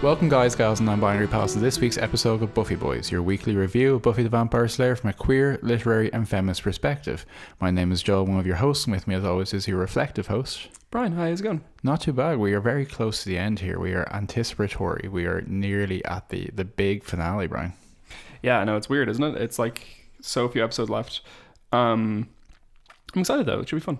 Welcome guys, gals and non-binary pals to this week's episode of Buffy Boys, your weekly review of Buffy the Vampire Slayer from a queer, literary and feminist perspective. My name is Joel, one of your hosts, and with me as always is your reflective host. Brian, hi, how's it going? Not too bad. We are very close to the end here. We are anticipatory. We are nearly at the big finale, Brian. Yeah, I know, it's weird, isn't it? It's like so few episodes left. I'm excited though, it should be fun.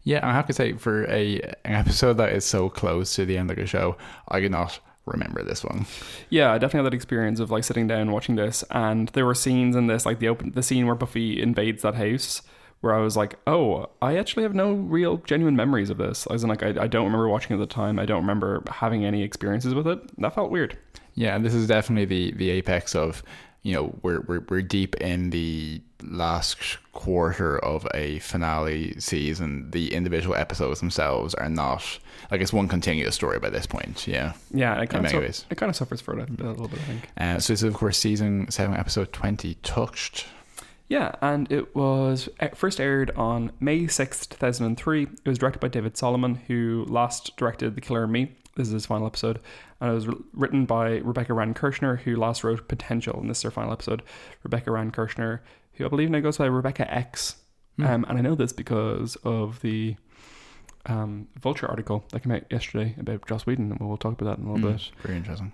Yeah, I have to say, for an episode that is so close to the end of the show, I could not remember this one. Yeah, I definitely had that experience of like sitting down watching this, and there were scenes in this, like the scene where Buffy invades that house, where I was like, oh, I actually have no real genuine memories of this. As in, like, I don't remember watching it at the time. I don't remember having any experiences with it. That felt weird. Yeah, and this is definitely the apex of, you know, we're deep in the last quarter of a finale season. The individual episodes themselves are not, like, it's one continuous story by this point. Yeah, it kind of suffers for it a little bit, I think. So this is of course season 7 episode 20, Touched. Yeah, and it was first aired on May 6th, 2003. It was directed by David Solomon, who last directed The Killer and Me. This is his final episode. And it was written by Rebecca Rand-Kirshner, who last wrote Potential, and this is her final episode. Rebecca Rand-Kirshner, who I believe now goes by Rebecca X. And I know this because of the Vulture article that came out yesterday about Joss Whedon, and we'll talk about that in a little bit. Very interesting.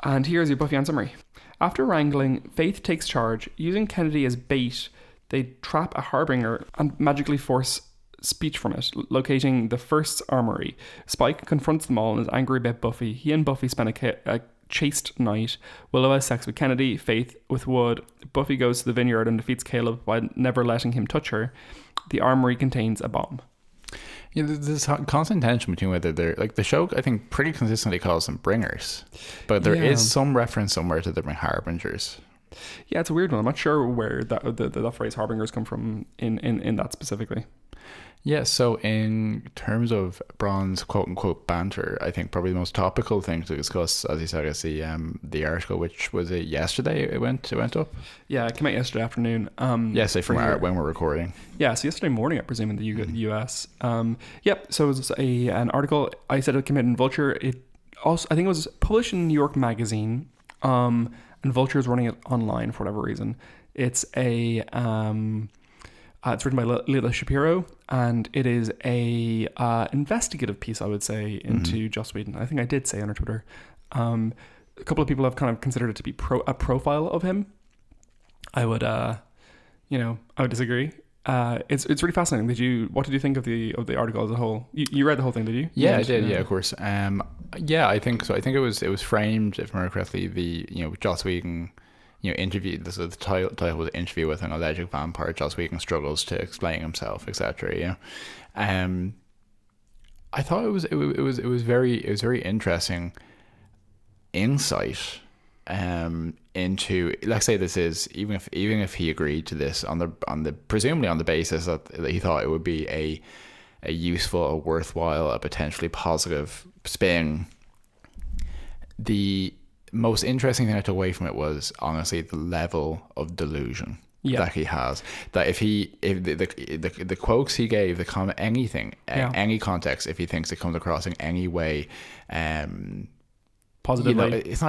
And here's your Buffy summary. After wrangling, Faith takes charge. Using Kennedy as bait, they trap a harbinger and magically force speech from it, locating the First's armory. Spike confronts them all and is angry about Buffy. He and Buffy spend a chaste night. Willow has sex with Kennedy, Faith with Wood. Buffy goes to the vineyard and defeats Caleb by never letting him touch her. The armory contains a bomb. Yeah, there's constant tension between whether they're, like, the show I think pretty consistently calls them bringers, but there is some reference somewhere to them being harbingers. Yeah, it's a weird one. I'm not sure where that phrase harbingers come from in that specifically. Yeah, so in terms of Braun's quote-unquote banter, I think probably the most topical thing to discuss, as you said, is the article, which was it yesterday it went up? Yeah, it came out yesterday afternoon. Yes, from when we're recording. Yeah, so yesterday morning, I presume, in the US. Yep, so it was an article. I said it came out in Vulture. It also, I think it was published in New York Magazine, and Vulture is running it online for whatever reason. It's it's written by Lila Shapiro, and it is a investigative piece, I would say, into Joss Whedon. I think I did say on her Twitter. A couple of people have kind of considered it to be a profile of him. I would disagree. It's really fascinating. What did you think of the article as a whole? You read the whole thing, did you? Yeah, I did. Yeah, of course. Yeah, I think so. I think it was framed, if I remember correctly, Joss Whedon. Interview. This is the title was Interview with an Alleged Vampire. Joss Whedon struggles to explain himself, etc. I thought it was very interesting insight into, let's say, this is even if he agreed to this on the presumably on the basis that he thought it would be a useful, a worthwhile, a potentially positive spin. The most interesting thing I took away from it was honestly the level of delusion that he has. That if the quotes he gave, the comment, anything, any context, if he thinks it comes across in any way, positively, it's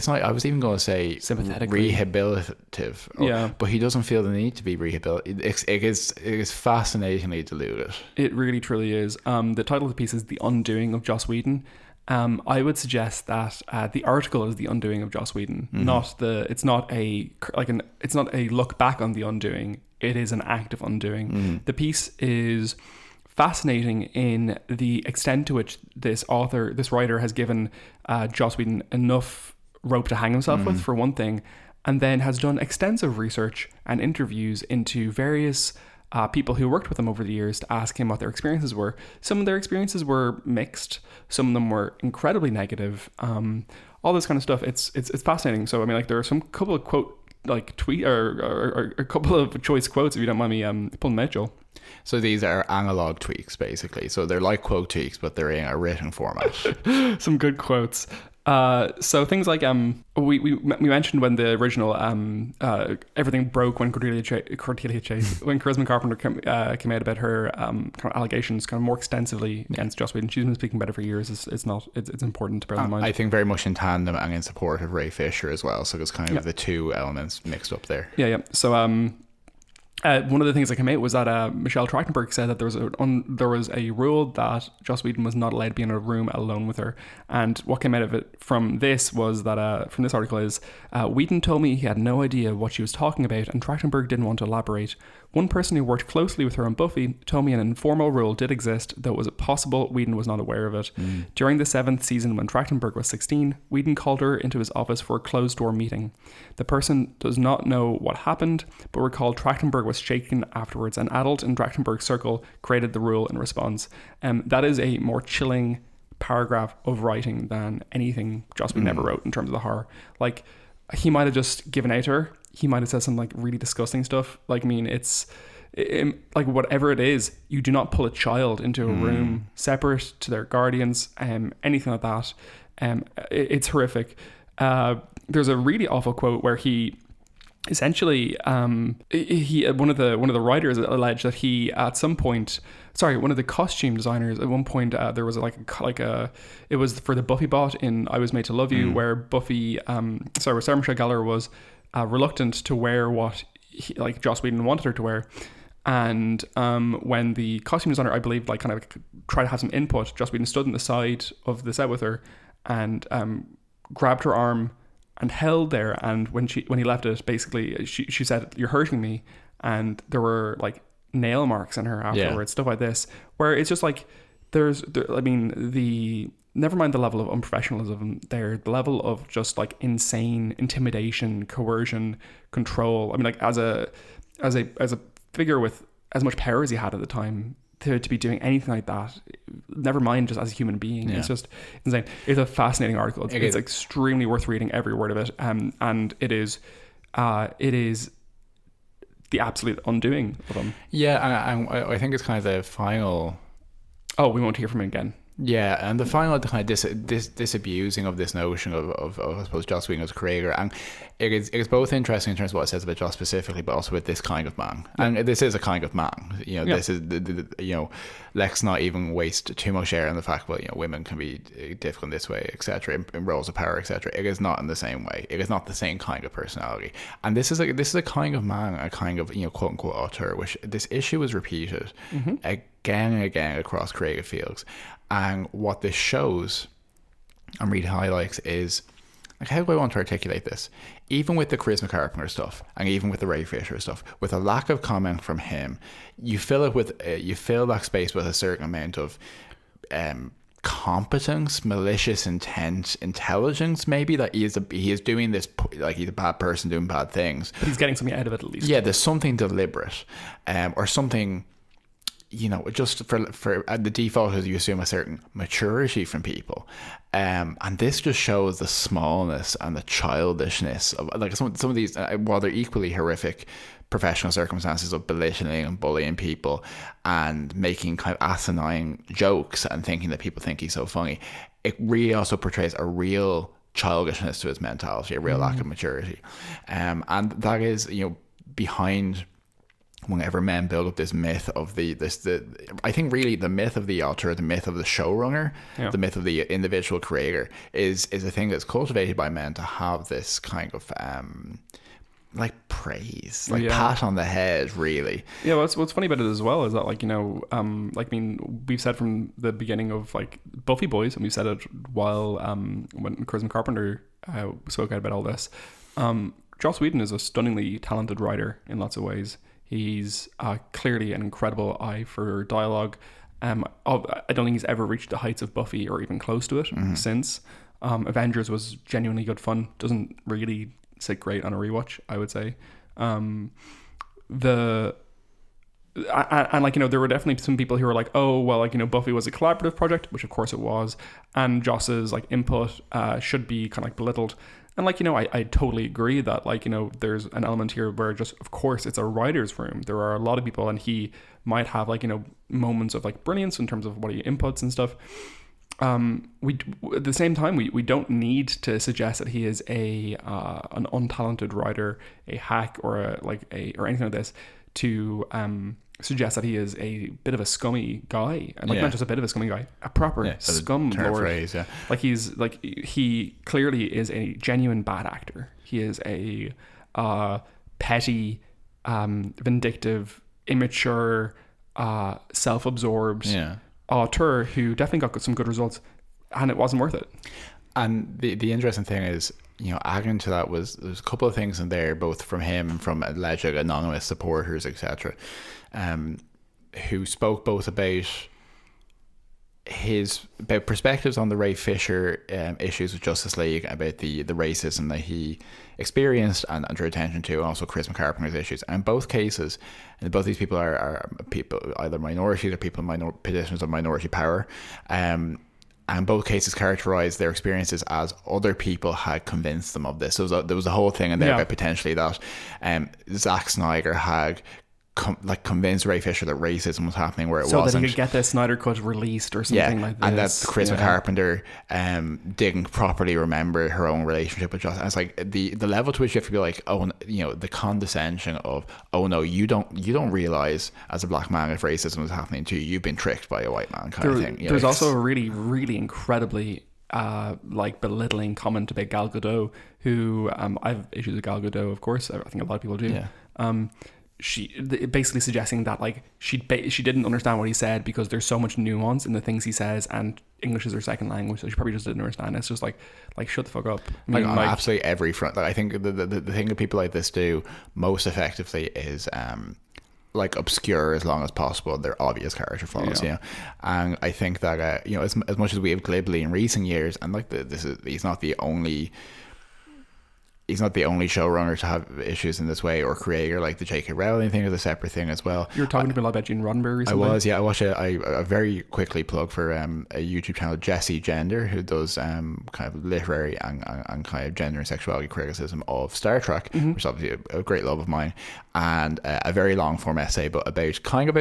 not. I was even going to say sympathetically rehabilitative. But he doesn't feel the need to be rehabilitative. It is fascinatingly deluded. It really truly is. The title of the piece is "The Undoing of Joss Whedon." I would suggest that the article is the undoing of Joss Whedon, it's not a look back on the undoing. It is an act of undoing. The piece is fascinating in the extent to which this writer has given Joss Whedon enough rope to hang himself with, for one thing, and then has done extensive research and interviews into various people who worked with him over the years to ask him what their experiences were. Some of their experiences were mixed. Some of them were incredibly negative. All this kind of stuff. It's fascinating. So I mean, like, there are some couple of tweet or a couple of choice quotes, if you don't mind me pulling them out, Joel. So these are analog tweaks, basically. So they're like quote tweaks, but they're in a written format. Some good quotes. So things like we mentioned when the original everything broke when Cordelia Chase when Charisma Carpenter came out about her kind of allegations kind of more extensively against Joss Whedon. She's been speaking about it for years. It's important to bear in mind. I think very much in tandem and in support of Ray Fisher as well. So there's kind of the two elements mixed up there. Yeah. So one of the things that came out was that Michelle Trachtenberg said that there was a rule that Joss Whedon was not allowed to be in a room alone with her. And what came out of it from this was that from this article is Whedon told me he had no idea what she was talking about, and Trachtenberg didn't want to elaborate. One person who worked closely with her on Buffy told me an informal rule did exist, though it was possible Whedon was not aware of it. During the 7th season, when Trachtenberg was 16, Whedon called her into his office for a closed-door meeting. The person does not know what happened, but recalled Trachtenberg was shaken afterwards. An adult in Trachtenberg's circle created the rule in response. That is a more chilling paragraph of writing than anything Joss Whedon ever wrote in terms of the horror. Like, he might have just given out to her. He might have said some like really disgusting stuff. Like, I mean, like whatever it is, you do not pull a child into a room separate to their guardians, anything like that. It's horrific. There's a really awful quote where he essentially one of the writers alleged that he at some point, one of the costume designers at one point, there was it was for the Buffy bot in I Was Made to Love You, where Buffy where Sarah Michelle Gellar was reluctant to wear what Joss Whedon wanted her to wear. And when the costume designer, I believe, like kind of tried to have some input, Joss Whedon stood on the side of the set with her and grabbed her arm and held there. And when he left it, basically she said, "You're hurting me," and there were like nail marks in her afterwards, stuff like this, where it's just like never mind the level of unprofessionalism there, the level of just like insane intimidation, coercion, control. I mean, like as a figure with as much power as he had at the time to be doing anything like that, never mind just as a human being. It's just insane. It's a fascinating article. It's extremely worth reading, every word of it. And it is the absolute undoing of him. Yeah, and I think it's kind of the final... Oh, we won't hear from him again. Yeah, and the final kind of disabusing of this notion of I suppose Joss Whedon as a creator, and it's both interesting in terms of what it says about Joss specifically, but also with this kind of man. And this is a kind of man. This is let's not even waste too much air on the fact women can be difficult in this way, etc. In roles of power, etc. It is not in the same way. It is not the same kind of personality. And this is a kind of man, a kind of quote unquote auteur, which this issue is repeated again and again across creative fields. And what this shows and really highlights is, like, how do I want to articulate this? Even with the Charisma Carpenter stuff, and even with the Ray Fisher stuff, with a lack of comment from him, you fill that space with a certain amount of competence, malicious intent, intelligence, maybe, that he is doing this, like he's a bad person doing bad things. But he's getting something out of it at least. Yeah, there's something deliberate, or something... just for the default is you assume a certain maturity from people, and this just shows the smallness and the childishness of like some of these, while they're equally horrific professional circumstances of belittling and bullying people and making kind of asinine jokes and thinking that people think he's so funny. It really also portrays a real childishness to his mentality, a real lack of maturity, and that is behind. Whenever men build up this myth of I think really the myth of the author, the myth of the showrunner, the myth of the individual creator is a thing that's cultivated by men to have this kind of like praise, like pat on the head, really. Yeah, what's funny about it as well is that we've said from the beginning of like Buffy Boys, and we've said it while when Charisma Carpenter spoke out about all this. Joss Whedon is a stunningly talented writer in lots of ways. He's clearly an incredible eye for dialogue. I don't think he's ever reached the heights of Buffy or even close to it since. Avengers was genuinely good fun. Doesn't really sit great on a rewatch, I would say. There were definitely some people who were like, oh, well, Buffy was a collaborative project, which of course it was, and Joss's input should be kind of belittled. And I totally agree that there's an element here where just, of course, it's a writer's room. There are a lot of people, and he might have moments of brilliance in terms of what he inputs and stuff. we at the same time we don't need to suggest that he is an untalented writer, a hack, or or anything like this to suggest that he is a bit of a scummy guy, and not just a bit of a scummy guy, a proper scum lord. Phrase, he clearly is a genuine bad actor. He is a petty, vindictive, immature, self-absorbed auteur who definitely got some good results, and it wasn't worth it. And the interesting thing is, adding to that there's a couple of things in there, both from him and from alleged anonymous supporters, etc., who spoke both about perspectives on the Ray Fisher issues with Justice League, about the racism that he experienced and drew attention to, and also Chris Carpenter's issues. And in both cases, and both these people are people, either minorities or people in positions of minority power, and both cases characterized their experiences as other people had convinced them of this. So there was a whole thing in there about potentially that Zack Snyder had convinced Ray Fisher that racism was happening where it wasn't. So that he could get the Snyder Cut released or something like this. And that Chris Carpenter didn't properly remember her own relationship with Joss. And it's like the level to which you have to be like, the condescension of, oh no, you don't realize as a black man if racism is happening to you, you've been tricked by a white man kind of thing. There's also a really, really incredibly belittling comment about Gal Gadot, who I have issues with Gal Gadot, of course. I think a lot of people do. She basically suggesting that she didn't understand what he said because there's so much nuance in the things he says, and English is her second language, so she probably just didn't understand. It's just like shut the fuck up. I mean, on absolutely every front. I think the thing that people like this do most effectively is obscure as long as possible their obvious character flaws. And I think that as much as we have glibly in recent years, and he's not the only showrunner to have issues in this way, or creator. Like the J.K. Rowling thing is a separate thing as well. You were talking to me a lot about Gene Roddenberry recently. I was, I watched a very quickly plug for a YouTube channel, Jesse Gender, who does kind of literary and kind of gender and sexuality criticism of Star Trek, which is obviously a great love of mine, and a very long form essay, but about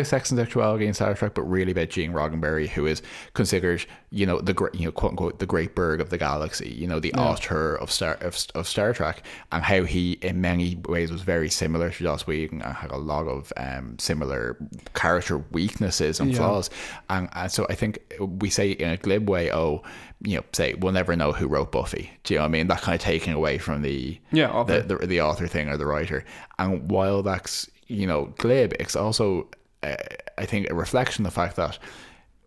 sex and sexuality in Star Trek, but really about Gene Roddenberry, who is considered the great, quote unquote, the great Berg of the galaxy, the author of Star Trek. And how he in many ways was very similar to Joss Whedon and had a lot of similar character weaknesses and flaws, and so I think we say in a glib way, say we'll never know who wrote Buffy. Do you know what I mean? That kind of taking away from the author thing or the writer. And while that's glib, it's also I think a reflection of the fact that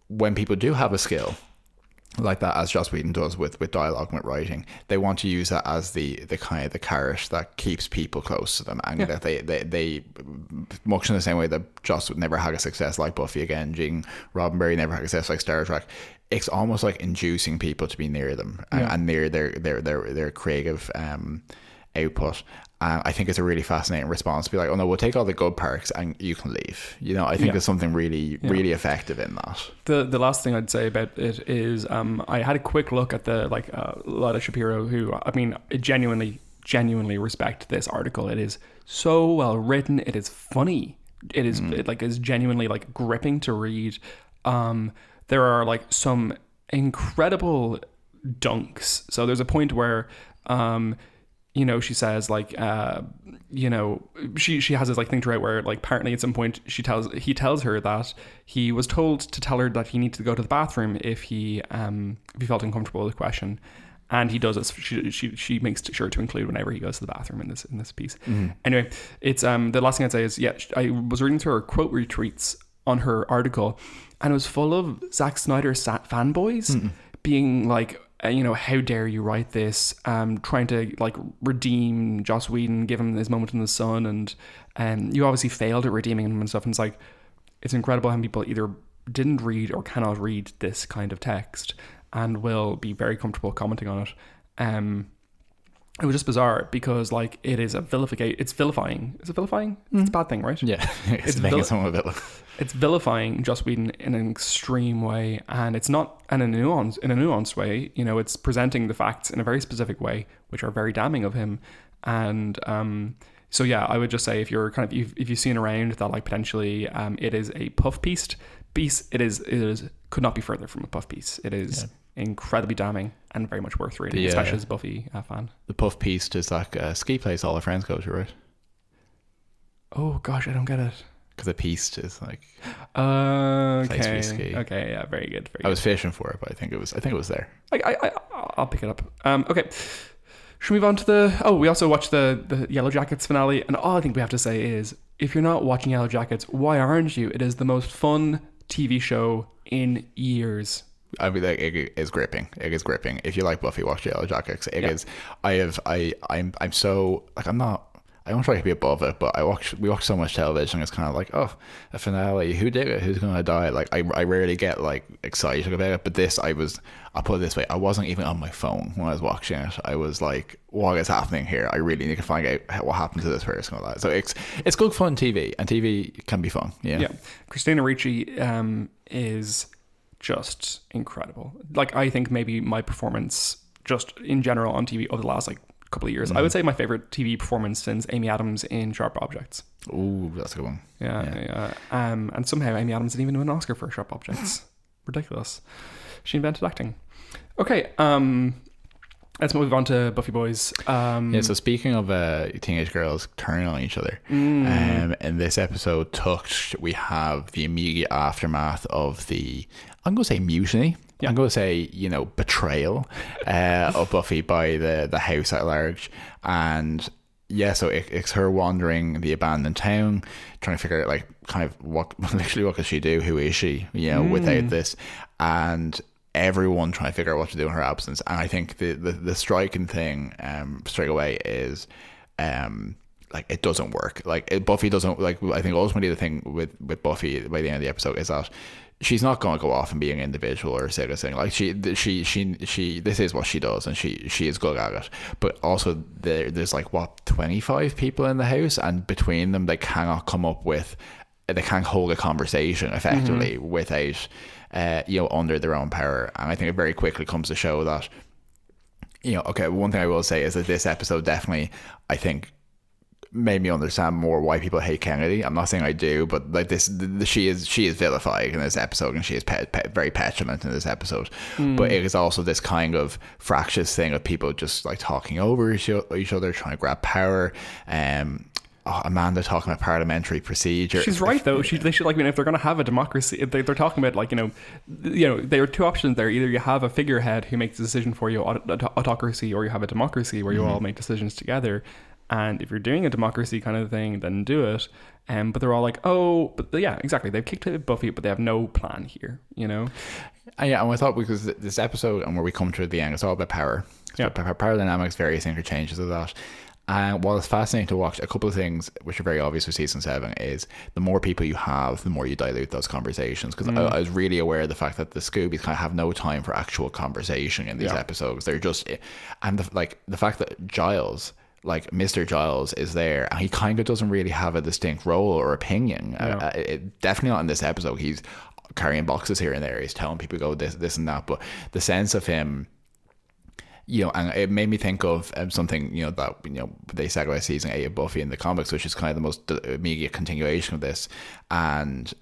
when people do have a skill like that, as Joss Whedon does with dialogue and with writing, they want to use that as the kind of the carrot that keeps people close to them, and that they much in the same way that Joss never had a success like Buffy again, Gene Roddenberry never had a success like Star Trek. It's almost like inducing people to be near them and near their creative output. I think it's a really fascinating response to be like, oh no, we'll take all the good parts and you can leave. I think there's something really, really effective in that. The last thing I'd say about it is I had a quick look at the Lada Shapiro, who I genuinely respect this article. It is so well written. It is funny. It is it is genuinely gripping to read. There are some incredible dunks. So there's a point where she says she has this thing to write where apparently at some point he tells her that he was told to tell her that he needed to go to the bathroom if he felt uncomfortable with the question, and he does it. She makes sure to include whenever he goes to the bathroom in this piece. Anyway, it's the last thing I'd say is I was reading through her quote retweets on her article, and it was full of Zack Snyder fanboys being how dare you write this, trying to redeem Joss Whedon, give him his moment in the sun, and you obviously failed at redeeming him and stuff. And it's incredible how people either didn't read or cannot read this kind of text and will be very comfortable commenting on it. It was just bizarre because it is it's vilifying. Is it vilifying? It's a bad thing, right? Yeah. It's making someone vilifying. It's vilifying Joss Whedon in an extreme way, and it's not in a nuanced way. It's presenting the facts in a very specific way, which are very damning of him. And so I would just say if you're if you've seen around that potentially it is a puff piece, it is could not be further from a puff piece. It is incredibly damning and very much worth reading, especially as a Buffy fan. The puff piece is like a ski place all our friends go to, right? Oh gosh, I don't get it. Because a piece is like place we ski. Okay, yeah, very good. I was fishing for it, but I think it was there. I'll pick it up. Okay. Should we move on to we also watched the Yellow Jackets finale, and all I think we have to say is, if you're not watching Yellow Jackets, why aren't you? It is the most fun TV show in years. I mean, like, it is gripping. It is gripping. If you like Buffy, watch Yellow Jackets. It is. I'm so like, I don't try to be above it, but we watch so much television. It's kind of like, oh, a finale. Who did it? Who's gonna die? Like, I rarely get like excited about it. But this, I'll put it this way: I wasn't even on my phone when I was watching it. I was like, what is happening here? I really need to find out what happened to this person. Or that. So it's good fun TV, and TV can be fun. Yeah. Christina Ricci is just incredible. Like, I think maybe my performance just in general on TV over the last like couple of years, I would say my favorite TV performance since Amy Adams in Sharp Objects. Ooh, that's a good one. Yeah. And somehow Amy Adams didn't even win an Oscar for Sharp Objects. Ridiculous. She invented acting. Okay, let's move on to Buffy Boys. So speaking of teenage girls turning on each other, in this episode, Touched, we have the immediate aftermath of the, I'm going to say mutiny. Yeah. I'm going to say, betrayal of Buffy by the house at large. And yeah, so it's her wandering the abandoned town, trying to figure out like kind of what could she do? Who is she? Without this, and everyone trying to figure out what to do in her absence. And I think the striking thing straight away is like, it doesn't work. Like, Buffy doesn't, like, I think ultimately the thing with Buffy by the end of the episode is that she's not going to go off and be an individual or a citizen. Like, she this is what she does, and she is good at it. But also there's like, what, 25 people in the house, and between them they cannot hold a conversation effectively without under their own power. And I think it very quickly comes to show that, okay, one thing I will say is that this episode definitely, I think, made me understand more why people hate Kennedy. I'm not saying I do, but like she is vilified in this episode, and she is very petulant in this episode. But it is also this kind of fractious thing of people just like talking over each other, trying to grab power. Amanda talking about parliamentary procedure. She's right though. They should, like, if they're going to have a democracy, if they're talking about, like, there are two options there. Either you have a figurehead who makes a decision for you, autocracy, or you have a democracy where you all make decisions together. And if you're doing a democracy kind of thing, then do it. But they're all like, oh, but yeah, exactly. They've kicked out Buffy, but they have no plan here, Yeah, and I thought, because this episode, and where we come to the end, it's all about power. Power dynamics, various interchanges of that. And while it's fascinating to watch, a couple of things which are very obvious with season 7 is the more people you have, the more you dilute those conversations. Because I was really aware of the fact that the Scoobies kind of have no time for actual conversation in these episodes. They're just, and the fact that Giles, like Mr. Giles, is there, and he kind of doesn't really have a distinct role or opinion. Definitely not in this episode. He's carrying boxes here and there. He's telling people go this and that. But the sense of him, and it made me think of something, that, they said about season 8 of Buffy in the comics, which is kind of the most immediate continuation of this. And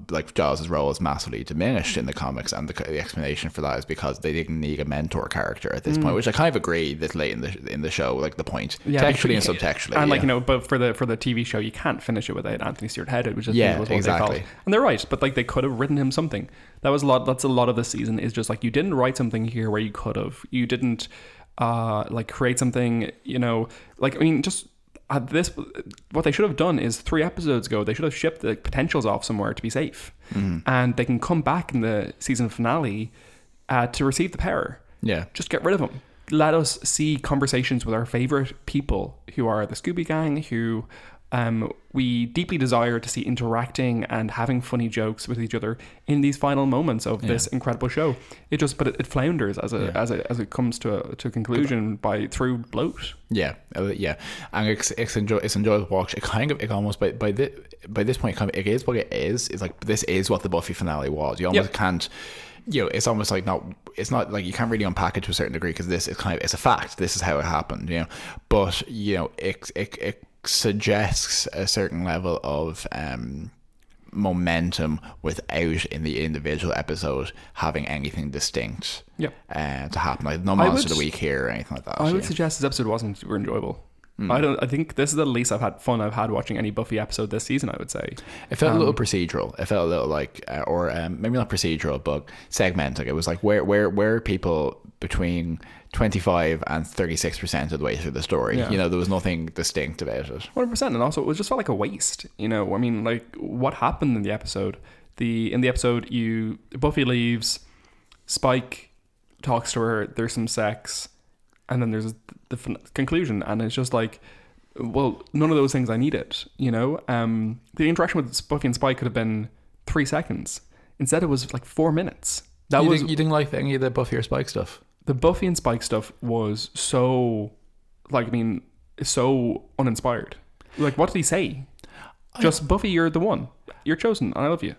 like, Giles' role is massively diminished in the comics, and the explanation for that is because they didn't need a mentor character at this point, which I kind of agree this late in the show, like the point, textually and subtextually, and like, but for the TV show, you can't finish it without Anthony Stewart Head, which is what exactly they felt. And they're right, but like, they could have written him something. That's a lot of the season, is just like, you didn't write something here where you could have, you didn't like create something, like, I mean, just this, what they should have done is 3 episodes ago, they should have shipped the potentials off somewhere to be safe, and they can come back in the season finale to receive the power. Just get rid of them. Let us see conversations with our favorite people, who are the Scooby Gang, who we deeply desire to see interacting and having funny jokes with each other in these final moments of this incredible show. It flounders as it comes to a conclusion through bloat. And it's enjoyable to watch. It almost by this point, it is what it is. It's like, this is what the Buffy finale was. You almost can't. It's almost like it's not like you can't really unpack it to a certain degree, because this is it's a fact. This is how it happened. But it suggests a certain level of momentum without in the individual episode having anything distinct to happen. Like no monster of the week here or anything like that. I would suggest this episode wasn't super enjoyable. I think this is the least I've had watching any Buffy episode this season, I would say. It felt a little procedural. It felt a little like, or maybe not procedural, but segmented. It was like where people between 25 and 36% of the way through the story. Yeah. You know, there was nothing distinct about it. 100%. And also, it just felt like a waste. You know, I mean, like, what happened in the episode? In the episode, Buffy leaves, Spike talks to her, there's some sex, and then there's the conclusion, and it's just like, well, none of those things I needed, you know? The interaction with Buffy and Spike could have been 3 seconds. Instead, it was like 4 minutes. You didn't like any of the Buffy or Spike stuff? The Buffy and Spike stuff was so, like, I mean, so uninspired. Like, what did he say? Just, Buffy, you're the one. You're chosen, and I love you.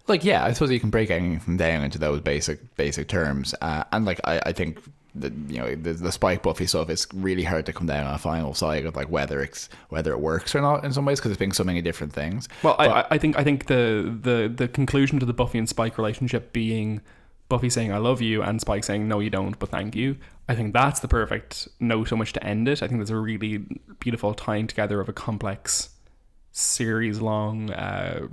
Like, yeah, I suppose you can break anything down into those basic terms. And, like, I think that, you know, the Spike Buffy stuff is really hard to come down on a final side of, like, whether it works or not in some ways, because it's been so many different things. Well, I think the conclusion to the Buffy and Spike relationship being Buffy saying I love you and Spike saying no you don't but thank you, I think that's the perfect note on which to end it. I think that's a really beautiful tying together of a complex series long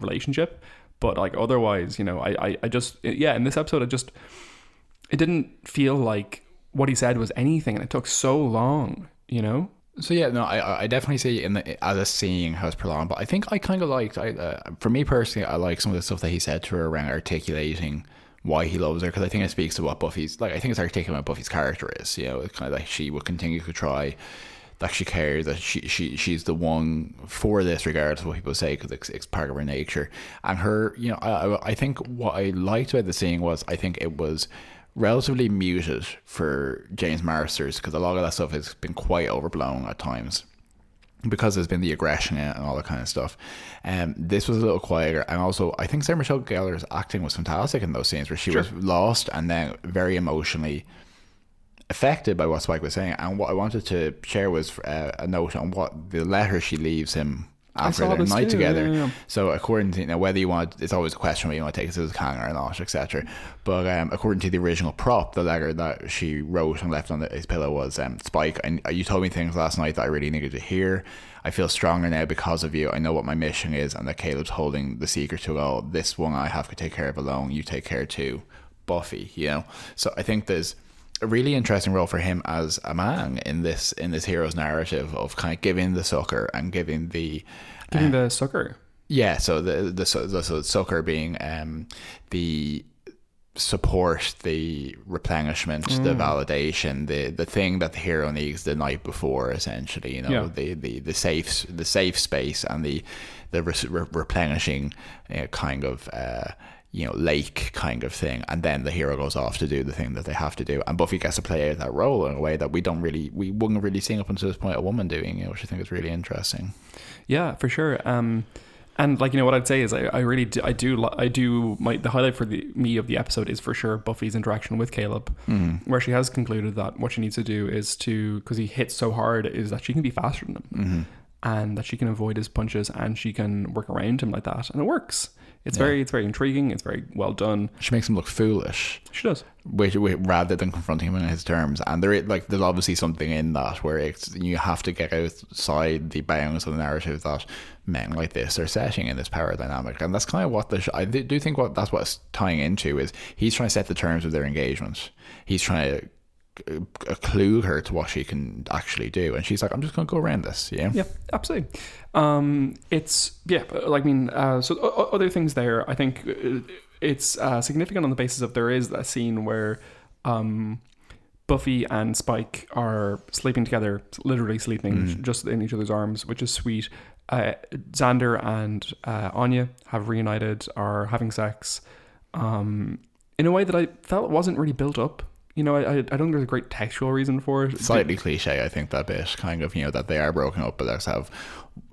relationship. But like otherwise, you know, I just in this episode it didn't feel like what he said was anything, and it took so long, you know. So yeah, no, I definitely see as a seeing how it's prolonged, but I think I kind of liked, for me personally, I like some of the stuff that he said to her around articulating why he loves her, because I think it speaks to what Buffy's, like, I think it's articulating what Buffy's character is, you know. It's kind of like she will continue to try, that she cares, that she's the one for this regardless of what people say, because it's part of her nature. And her, you know, I think what I liked about the scene was, I think it was relatively muted for James Marsters, because a lot of that stuff has been quite overblown at times, because there's been the aggression in it and all that kind of stuff. This was a little quieter, and also I think Sarah Michelle Gellar's acting was fantastic in those scenes where she was lost and then very emotionally affected by what Spike was saying. And what I wanted to share was a note on what the letter she leaves him after their night together. Yeah. So according to, you know, whether you want, it's always a question whether you want to take it as a canon or not, etc. But according to the original prop, the letter that she wrote and left on his pillow was, Spike, you told me things last night that I really needed to hear. I feel stronger now because of you. I know what my mission is, and that Caleb's holding the secret to it all. This one I have to take care of alone. You take care too, Buffy. You know. So I think there's a really interesting role for him as a man in this hero's narrative of kind of giving the succor and giving the succor. Yeah, so the succor being the support, the replenishment, the validation, the thing that the hero needs the night before, essentially. You know, the safe space and the replenishing kind of you know, lake kind of thing, and then the hero goes off to do the thing that they have to do, and Buffy gets to play out that role in a way that we wouldn't really see up until this point a woman doing, you know, which I think is really interesting. Yeah, for sure. And like, you know, what I'd say is the highlight for me of the episode is for sure Buffy's interaction with Caleb, where she has concluded that what she needs to do is because he hits so hard, is that she can be faster than him, and that she can avoid his punches and she can work around him like that, and it works. It's very intriguing. It's very well done. She makes him look foolish. She does, rather than confronting him in his terms. And there's obviously something in that where you have to get outside the bounds of the narrative that men like this are setting in this power dynamic. And that's kind of what I do think that's what it's tying into, is he's trying to set the terms of their engagement. He's trying to clue her to what she can actually do, and she's like, I'm just going to go around this. Yeah, absolutely. So other things there, I think it's significant on the basis of there is a scene where Buffy and Spike are sleeping together, literally sleeping just in each other's arms, which is sweet. Xander and Anya have reunited, are having sex in a way that I felt wasn't really built up. You know, I don't think there's a great textual reason for it. Slightly cliche, I think, that bit, kind of, you know, that they are broken up, but let's have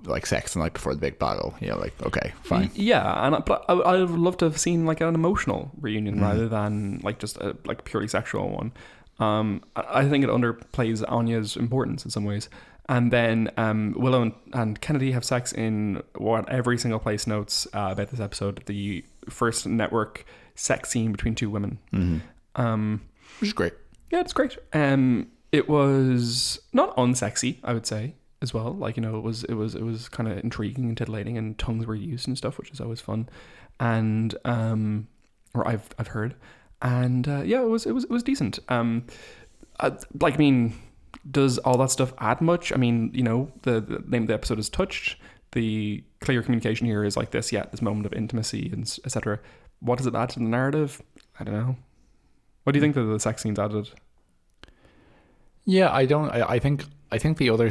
like sex the night before the big battle. You know, like, okay, fine. Yeah, but I would love to have seen like an emotional reunion rather than like just a like purely sexual one. I think it underplays Anya's importance in some ways. And then Willow and Kennedy have sex in what every single place notes about this episode, the first network sex scene between two women. Which is great. Yeah, it's great. It was not unsexy, I would say, as well. Like, you know, it was kind of intriguing and titillating, and tongues were used and stuff, which is always fun. And or I've heard, and yeah, it was decent. Like, I mean, does all that stuff add much? I mean, you know, the name of the episode is Touched. The clear communication here is like this moment of intimacy and etc. What does it add to the narrative? I don't know. What do you think that the sex scenes added? Yeah, I think the other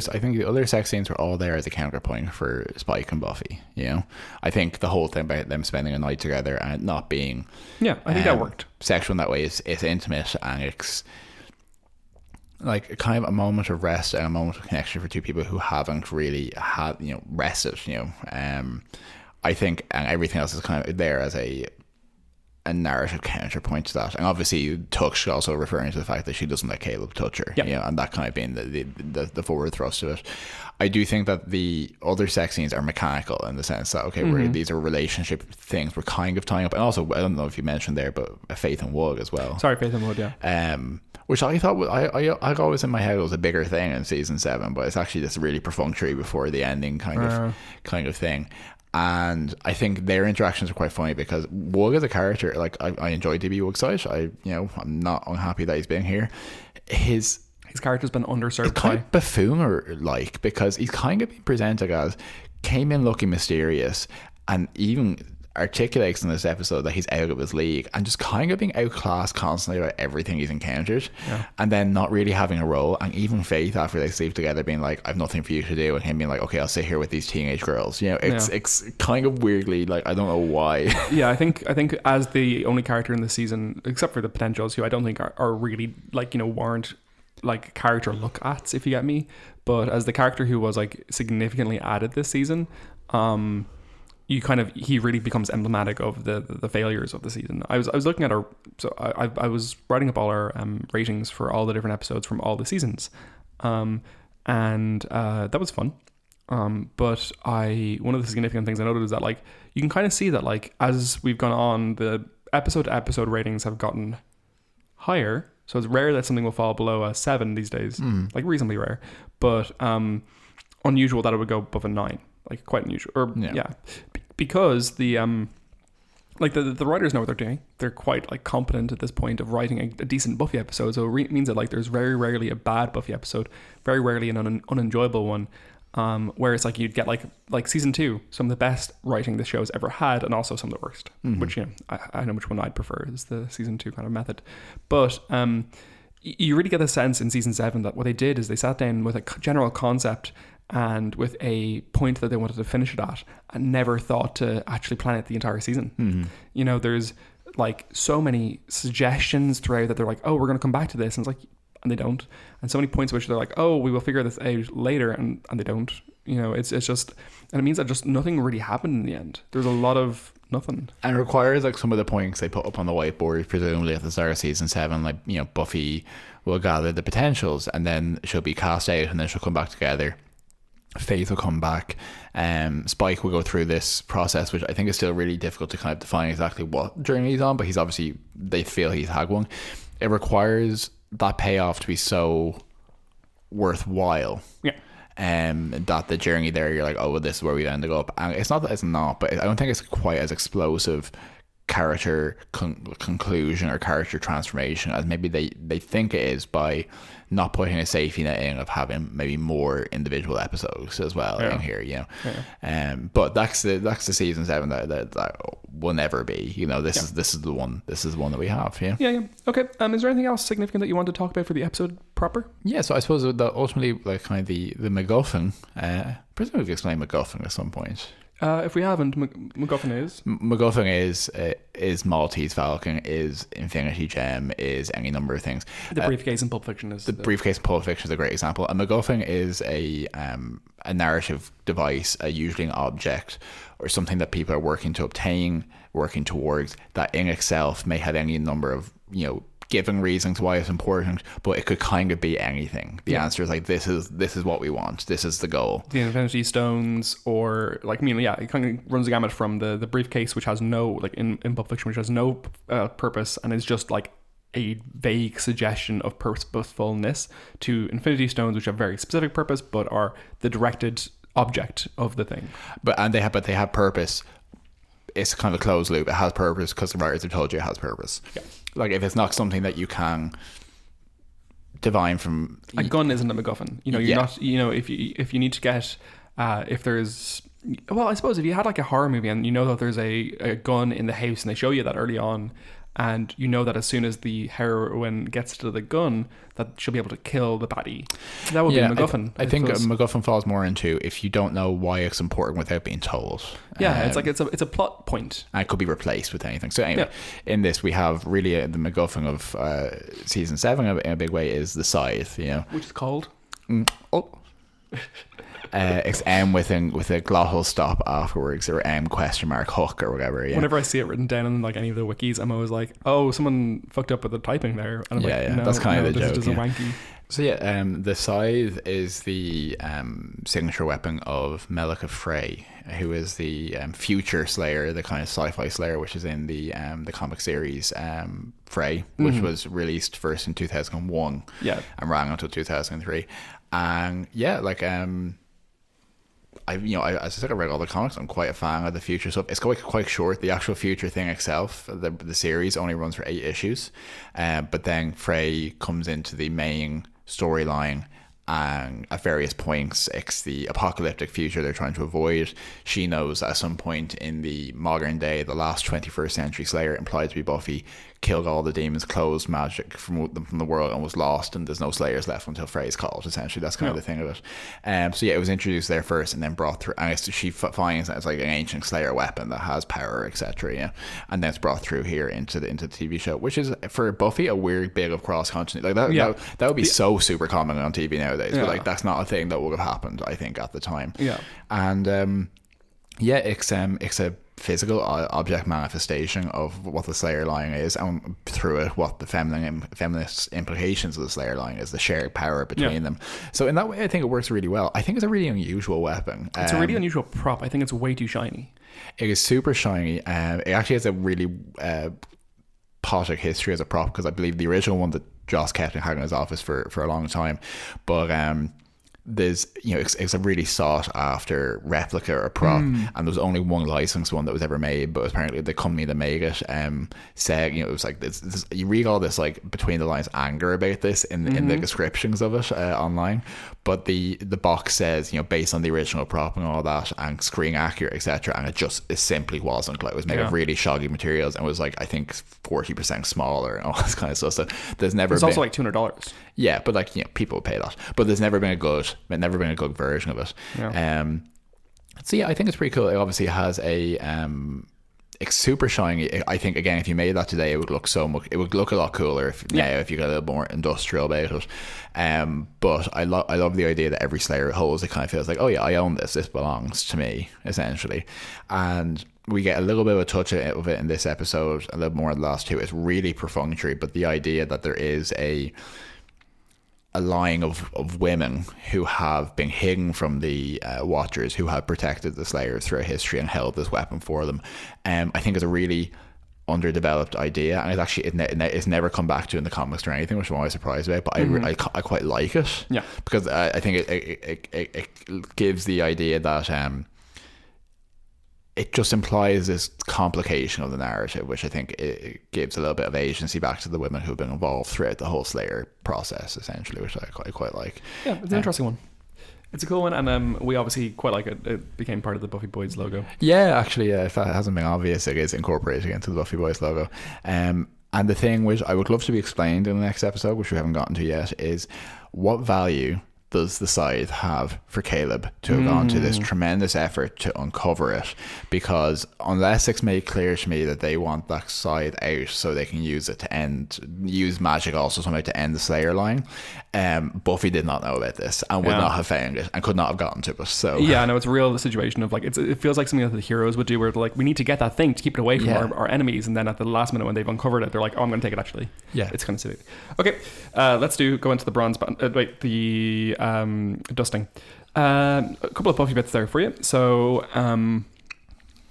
sex scenes were all there as a counterpoint for Spike and Buffy. You know, I think the whole thing about them spending a night together and not being, yeah, I think that worked. Sexual in that way is intimate, and it's like kind of a moment of rest and a moment of connection for two people who haven't really had, you know, rested. You know, I think, and everything else is kind of there as a narrative counterpoint to that. And obviously Touch also referring to the fact that she doesn't let Caleb touch her. Yep. You know, and that kind of being the forward thrust of it. I do think that the other sex scenes are mechanical in the sense that, okay, these are relationship things we're kind of tying up. And also, I don't know if you mentioned there, but Faith and Wood as well. Sorry, Faith and Wood, yeah. Which I thought I always in my head was a bigger thing in season 7, but it's actually just really perfunctory before the ending kind of thing. And I think their interactions are quite funny because Woog as a character, like I enjoy DB Woog's side. I'm not unhappy that he's been here. His character's been underserved. It's kind of buffooner like, because he's kind of been presented as came in looking mysterious and even articulates in this episode that he's out of his league and just kind of being outclassed constantly by everything he's encountered, and then not really having a role. And even Faith, after they sleep together, being like, I've nothing for you to do, and him being like, okay, I'll sit here with these teenage girls. You know, it's kind of weirdly, like, I don't know why. Yeah, I think as the only character in the season, except for the potentials, who I don't think are really, like, you know, warrant like character look at, if you get me, but as the character who was like significantly added this season, he really becomes emblematic of the failures of the season. I was looking at I was writing up all our ratings for all the different episodes from all the seasons, and that was fun. But one of the significant things I noted is that, like, you can kind of see that, like, as we've gone on, the episode to episode ratings have gotten higher. So it's rare that something will fall below a 7 these days, like reasonably rare, but unusual that it would go above a 9. Like, quite unusual, because the the writers know what they're doing. They're quite, like, competent at this point of writing a decent Buffy episode. So it means that, like, there's very rarely a bad Buffy episode, very rarely an unenjoyable one. Where it's like you'd get like season 2, some of the best writing the show's ever had, and also some of the worst. Which, you know, I know which one I'd prefer is the season 2 kind of method. But you really get the sense in season 7 that what they did is they sat down with a general concept and with a point that they wanted to finish it at, and never thought to actually plan it the entire season. You know, there's like so many suggestions throughout that they're like, oh, we're going to come back to this, and it's like, and they don't. And so many points which they're like, oh, we will figure this out later, and they don't. You know, it's just, and it means that just nothing really happened in the end. There's a lot of nothing. And it requires, like, some of the points they put up on the whiteboard, presumably at the start of season 7, like, you know, Buffy will gather the potentials, and then she'll be cast out, and then she'll come back together. Faith will come back. Spike will go through this process, which I think is still really difficult to kind of define exactly what journey he's on, but he's obviously, they feel he's had one. It requires that payoff to be so worthwhile. Yeah. That the journey there, you're like, oh, well, this is where we ended up. And it's not that it's not, but I don't think it's quite as explosive character conclusion or character transformation as maybe they think it is, by not putting a safety net in of having maybe more individual episodes as well in here, you know. But that's the season 7 that will never be, you know. This is the one that we have. Yeah. Okay. Is there anything else significant that you want to talk about for the episode proper? Yeah, so I suppose that ultimately, like, kind of the MacGuffin, presumably we've explained MacGuffin at some point. If we haven't, MacGuffin is Maltese Falcon, is Infinity Gem, is any number of things. The briefcase in Pulp Fiction is briefcase in Pulp Fiction is a great example. A MacGuffin is a narrative device, usually an object or something that people are working to obtain, working towards, that in itself may have any number of, you know, giving reasons why it's important, but it could kind of be anything. The answer is like, this is what we want. This is the goal. The Infinity Stones, or like, I mean, yeah, it kind of runs the gamut from the briefcase, which has no, like in Pulp Fiction, which has no purpose and is just like a vague suggestion of purposefulness, to Infinity Stones, which have very specific purpose but are the directed object of the thing. But they have purpose. It's kind of a closed loop. It has purpose because the writers have told you it has purpose. Yeah. Like, if it's not something that you can divine from, a gun isn't a MacGuffin. You know, you're not. You know, if you need to get, if there's, well, I suppose if you had like a horror movie and you know that there's a gun in the house and they show you that early on, and you know that as soon as the heroine gets to the gun, that she'll be able to kill the baddie. That would be a MacGuffin. I think a MacGuffin falls more into if you don't know why it's important without being told. Yeah, it's like it's a plot point. And it could be replaced with anything. So anyway, in this we have really the MacGuffin of season 7 in a big way is the scythe, you know. Which is called? It's M with a glottal stop afterwards, or M question mark hook or whatever. Yeah. Whenever I see it written down in like any of the wikis, I'm always like, oh, someone fucked up with the typing there. And I'm like, no, that's kind of the joke. This is wanky. So the scythe is the signature weapon of Melika Frey, who is the future Slayer, the kind of sci-fi Slayer, which is in the comic series Frey, which was released first in 2001, and ran until 2003, and I read all the comics. I'm quite a fan of the future stuff. It's quite short. The actual future thing itself, the series only runs for 8 issues, but then Frey comes into the main storyline, and at various points it's the apocalyptic future they're trying to avoid. She knows that at some point in the modern day, the last 21st century Slayer, implied to be Buffy, killed all the demons, closed magic from the world, and was lost, and there's no Slayers left until Frey's called. Essentially, that's kind of the thing of it. So yeah, it was introduced there first, and then brought through, and she finds that it's like an ancient Slayer weapon that has power, etc. Yeah, and then it's brought through here into the TV show, which is for Buffy a weird bit of cross continuity. Like that would be so super common on TV nowadays, but like that's not a thing that would have happened, I think, at the time. Yeah, and it's a physical object manifestation of what the Slayer line is, and through it what the feminist implications of the Slayer line is, the shared power between them. So in that way I think it works really well. I think it's a really unusual weapon. It's a really unusual prop. I think it's way too shiny. It is super shiny. It actually has a really poetic history as a prop, because I believe the original one that Joss kept and had in his office for a long time, but there's, you know, it's a really sought after replica or prop, and there was only one licensed one that was ever made, but apparently the company that made it said, you know, it was like this, you read all this like between the lines anger about this in the descriptions of it online, but the box says, you know, based on the original prop and all that, and screen accurate, etc., and it simply wasn't. Like, it was made of really shoggy materials and was like, I think 40% smaller and all this kind of stuff. So there's never it's also like $200. Yeah, but like, you know, people would pay that, but there's never been a good version of it. So yeah, I think it's pretty cool. It obviously has it's super shiny. I think, again, if you made that today, it would look a lot cooler if you got a little more industrial about it. But I love the idea that every Slayer it holds, it kind of feels like, oh yeah, I own this belongs to me, essentially. And we get a little bit of a touch of it in this episode, a little more in the last two. It's really perfunctory, but the idea that there is a line of women who have been hidden from the Watchers, who have protected the Slayers throughout history and held this weapon for them, I think is a really underdeveloped idea, and it's actually it's never come back to in the comics or anything, which I'm always surprised about, but I quite like it, because I think it gives the idea that it just implies this complication of the narrative, which I think it gives a little bit of agency back to the women who've been involved throughout the whole Slayer process, essentially, which I quite like. Yeah, it's an interesting one. It's a cool one, and we obviously quite like it. It became part of the Buffy Boys logo. Yeah, actually, if that hasn't been obvious, it is incorporated into the Buffy Boys logo. And the thing which I would love to be explained in the next episode, which we haven't gotten to yet, is what value does the scythe have for Caleb to have gone to this tremendous effort to uncover it? Because unless it's made clear to me that they want that scythe out so they can use it to use magic also somehow to end the Slayer line, Buffy did not know about this and would not have found it and could not have gotten to it. So yeah, no, it's a real situation of like, it feels like something that the heroes would do where they're like, we need to get that thing to keep it away from our enemies, and then at the last minute when they've uncovered it, they're like, oh, I'm going to take it actually. Yeah, it's kind of silly. Okay, let's go into the bronze the dusting. A couple of Buffy bits there for you. So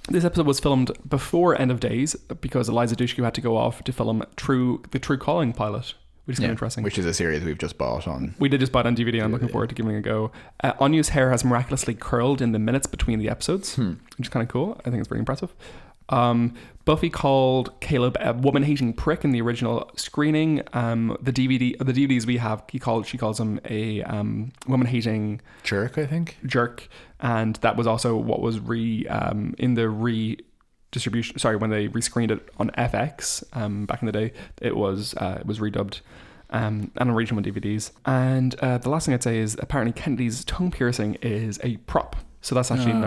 this episode was filmed before End of Days because Eliza Dushku had to go off to film the True Calling pilot, which is kind of interesting. Which is a series we've just bought on. We did just buy it on DVD and I'm looking forward to giving it a go. Anya's hair has miraculously curled in the minutes between the episodes, which is kind of cool. I think it's very impressive. Buffy called Caleb a woman-hating prick in the original screening. The DVDs we have, she calls him a woman-hating jerk, I think. Jerk, and that was also what was in the redistribution. Sorry, when they rescreened it on FX back in the day, it was redubbed. And on original DVDs. And the last thing I'd say is apparently Kennedy's tongue piercing is a prop. So that's actually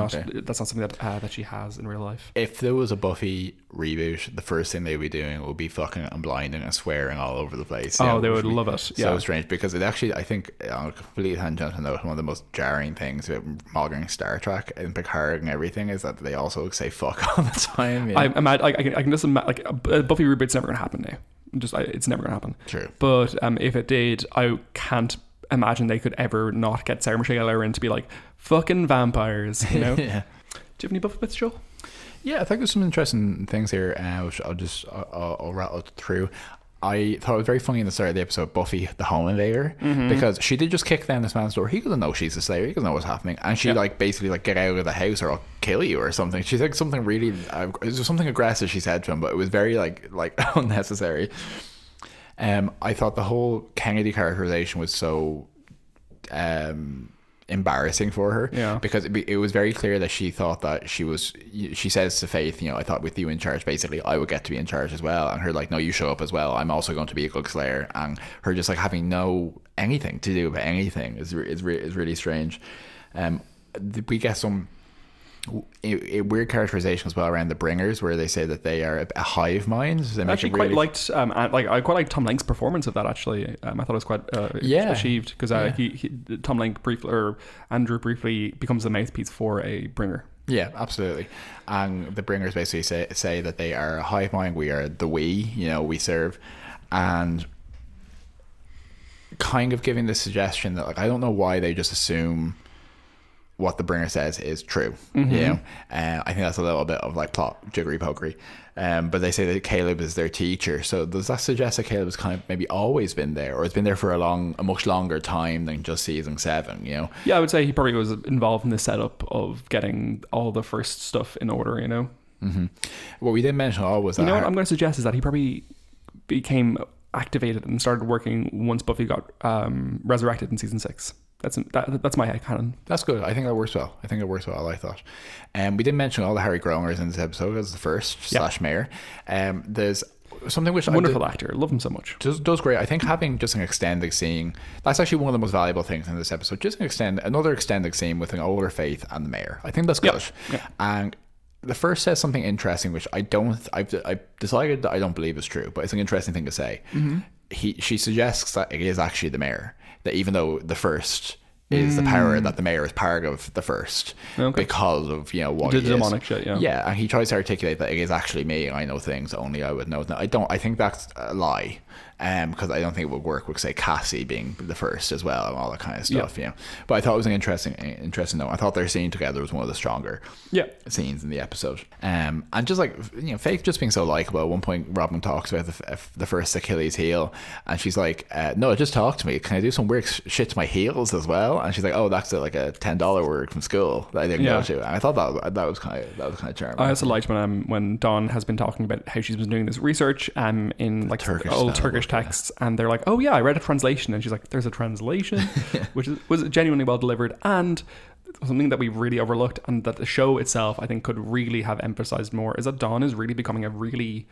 that's not something that she has in real life. If there was a Buffy reboot, the first thing they'd be doing would be fucking and blinding and swearing all over the place. Oh, they would love it. So strange, because it actually, I think, on a complete tangential note, one of the most jarring things about modern Star Trek and Picard and everything is that they also say fuck all the time. Yeah. I can just imagine, like, a Buffy reboot's never going to happen now. It's never going to happen. True. But if it did, I can't imagine they could ever not get Sarah Michelle Gellar in to be like, fucking vampires, you know? Yeah. Do you have any Buffy bits, Joel? Yeah, I think there's some interesting things here, which I'll rattle through. I thought it was very funny in the start of the episode, Buffy the Home Invader, because she did just kick down this man's door. He doesn't know she's a Slayer. He doesn't know what's happening, and she basically get out of the house or I'll kill you or something. She said something really, it was something aggressive she said to him, but it was very like unnecessary. I thought the whole Kennedy characterization was so embarrassing for her, because it was very clear that she thought that she says to Faith, I thought with you in charge, basically I would get to be in charge as well, and her like, no, you show up as well, I'm also going to be a good Slayer, and her just like having no anything to do about anything is really strange. We get some weird characterization as well around the Bringers, where they say that they are a hive mind. I actually quite liked I quite liked Tom Lank's performance of that, actually. I thought it was quite achieved, because Tom Lank Andrew briefly becomes the mouthpiece for a Bringer. Yeah, absolutely. And the Bringers basically say that they are a hive mind, we are the we serve, and kind of giving the suggestion that, like, I don't know why they just assume what the Bringer says is true. I think that's a little bit of like plot jiggery pokery, but they say that Caleb is their teacher, so does that suggest that Caleb has kind of maybe always been there, or has been there for a much longer time than just season 7? I would say he probably was involved in the setup of getting all the first stuff in order. What we didn't mention was that what I'm going to suggest is that he probably became activated and started working once Buffy got resurrected in season 6. That's my headcanon. That's good. I think that works well. I like that. We didn't mention all the Harry Grongers in this episode as the first / mayor. There's something which wonderful actor, love him so much. Does great. I think having just an extended scene, that's actually one of the most valuable things in this episode. Just another extended scene with an older Faith and the mayor. I think that's good. Yeah. And the first says something interesting, which I've decided that I don't believe is true, but it's an interesting thing to say. She suggests that it is actually the mayor, that even though the first is the power, that the mayor is part of the first, because of what the demonic shit. And he tries to articulate that it is actually me, I know things only I would know. I think that's a lie, because I don't think it would work with, say, Cassie being the first as well and all that kind of stuff. But I thought it was an interesting note. I thought their scene together was one of the stronger scenes in the episode, and just like Faith just being so likable. At one point Robin talks about the first Achilles heel, and she's like, no, just talk to me, can I do some weird shit to my heels as well? And she's like, oh, that's like a $10 word from school that I didn't go to. And I thought that was kind of charming. I also liked when Dawn has been talking about how she's been doing this research in like old Turkish texts, and they're like, oh yeah, I read a translation, and she's like, there's a translation, which was genuinely well delivered, and something that we really overlooked, and that the show itself I think could really have emphasized more, is that Dawn is really becoming a really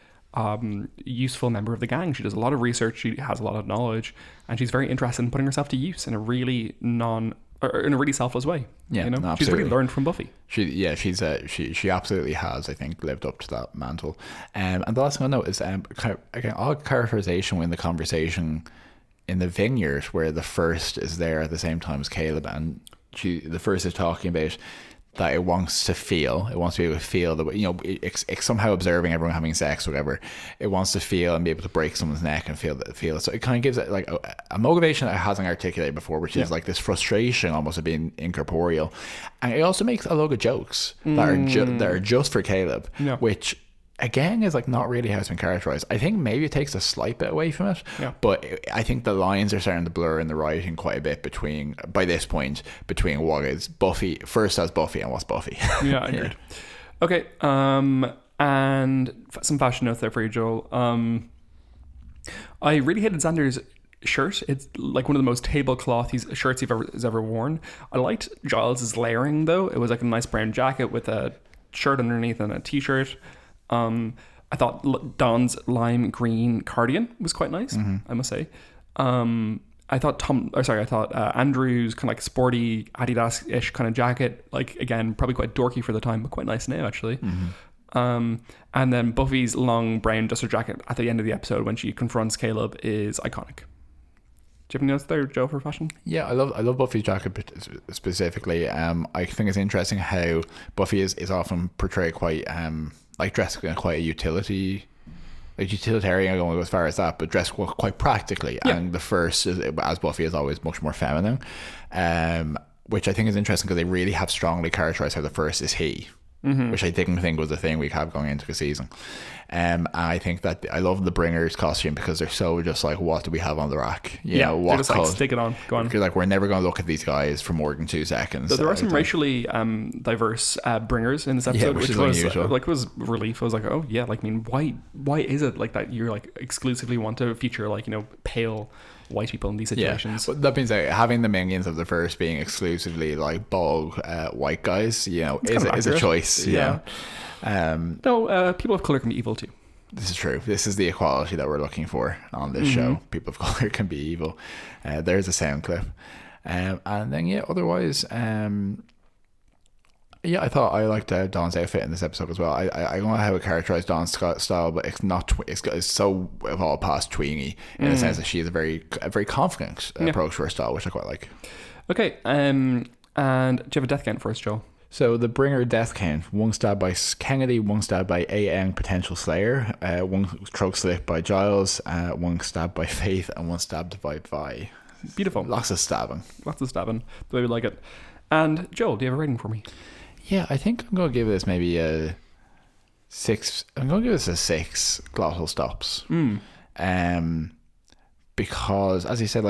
useful member of the gang. She does a lot of research. She has a lot of knowledge, and she's very interested in putting herself to use in a really selfless way. Yeah, you know, absolutely. she's really learned from Buffy. She absolutely has, I think, lived up to that mantle. And the last thing I know is again, odd characterization in the conversation in the vineyard where the first is there at the same time as Caleb, and the first is talking about that it wants to be able to feel that, you know, it's somehow observing everyone having sex or whatever. It wants to feel and be able to break someone's neck and feel it. So it kind of gives it like a motivation that it hasn't articulated before, which is like this frustration almost of being incorporeal. And it also makes a lot of jokes that are just for Caleb, which again is like not really how it's been characterized. I think maybe it takes a slight bit away from it, but I think the lines are starting to blur in the writing quite a bit by this point between what is Buffy first as Buffy and what's Buffy. Yeah, I agreed. Okay, and some fashion notes there for you, Joel. I really hated Xander's shirt. It's like one of the most tablecloth shirts he's ever worn. I liked Giles's layering though. It was like a nice brown jacket with a shirt underneath and a t-shirt. I thought Don's lime green cardigan was quite nice, I must say. I thought Andrew's kind of like sporty Adidas-ish kind of jacket, like again, probably quite dorky for the time, but quite nice now actually. And then Buffy's long brown duster jacket at the end of the episode when she confronts Caleb is iconic. Do you have any notes there, Joe, for fashion? Yeah, I love Buffy's jacket specifically. I think it's interesting how Buffy is often portrayed quite like dressed in quite a utilitarian. I don't go as far as that, but dressed quite practically. Yeah. And the first, as Buffy, is always much more feminine, which I think is interesting because they really have strongly characterized how the first is he. Which I didn't think was a thing we have going into the season. And I think that I love the Bringer's costume because they're so just like, what do we have on the rack? What just like, stick it on, go on. Because like we're never going to look at these guys for more than 2 seconds. So there are some racially diverse Bringers in this episode, which was unusual. Like was relief. I was like, oh yeah, like I mean, why is it like that? You're like exclusively want to feature like, you know, pale white people in these situations. But that means that having the minions of the first being exclusively like bald white guys, you know, is a choice. No, people of color can be evil too. This is true. This is the equality that we're looking for on this show. People of color can be evil. There's a sound clip. And then otherwise I thought I liked Dawn's outfit in this episode as well. I don't know how it characterized Dawn's style, but it's not. It's so all past tweengy in the sense that she has a very confident approach to her style, which I quite like. Okay, and do you have a death count for us, Joel? So the Bringer death count: 1 stab by Kennedy, 1 stab by AN potential Slayer, 1 throat slit by Giles, 1 stab by Faith, and 1 stabbed by Vi. Beautiful. Lots of stabbing. The way we like it. And Joel, do you have a rating for me? Yeah, I think I'm going to give this maybe a 6. I'm going to give this a 6 glottal stops. Because, as you said,